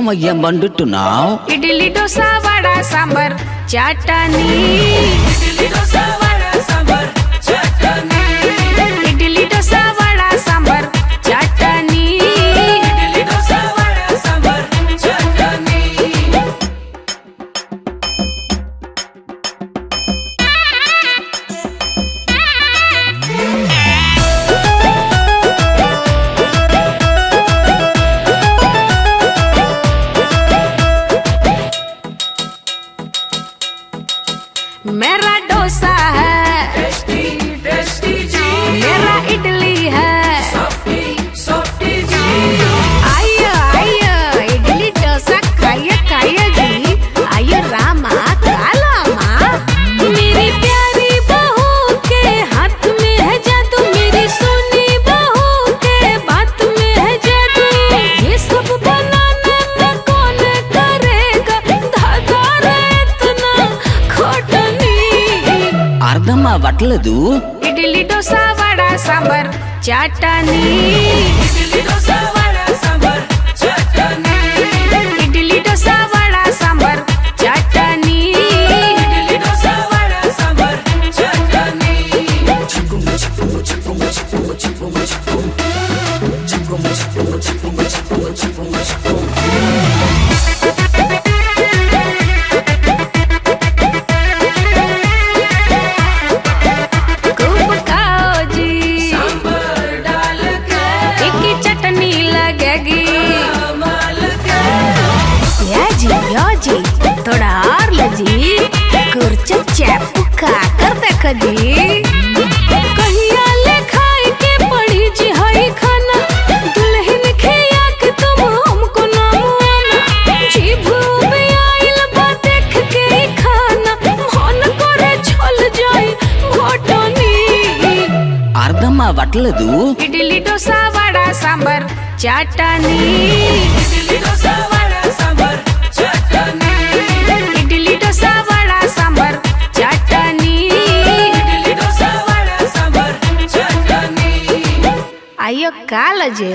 ఏమయ్యా మండుతున్నావు? ఇడ్లీ దోశ వడ సాంబార్ చటనీ, ఇడ్లీ దోశ వడ సాంబార్ చటనీ, ఇడ్లీ దోశ వడ సాంబార్ చటనీ, ఇడ్లీ దోశ వడ సాంబార్ చటనీ. मेरा डोसा है टेस्टी टेस्टी जी, मेरा इडली है सॉफ्टी सॉफ्टी जी, आइयो आइयो इडली डोसा खाइए खाइए जी, आइयो रामा काला माँ। मेरी प्यारी बहू के हाथ में है जादू, मेरी सोनी बहू के बात में है जादू। ये सब बनाने में कौन करेगा धागा रे इतना खोटनी। అర్థం అవ్వట్లేదు. ఇడ్లీ దోశ వడ సాంబార్ చటనీ, ఇడ్లీ దోశ వడ సాంబార్ చటనీ, ఇడ్లీ దోశ వడ సాంబార్ చటనీ, ఇడ్లీ దోశ వడ సాంబార్ చటనీ. खूब खाओ जी, सांबर डाल के तीखी चटनी लगेगी। कमाल के, या जी थोड़ा और लो जी, कुरचो चैप खा कर देखो जी। कहिया ले खाए के पड़ी जी हई खाना, दुल्हन खिया के तुम हमको ना मुआना। जीभ में आइल बा देख के ही खाना, मन करे छल जाए घोटनी। అర్థం అవ్వట్లేదు. ఇడ్లీ దోశ వడ సాంబార్ చటనీ, ఇడ్లీ దోశ వడ సాంబార్ చటనీ, ఇడ్లీ దోశ వడ సాంబార్ చటనీ, ఇడ్లీ దోశ వడ సాంబార్ చటనీ. అయ్యో కాలజే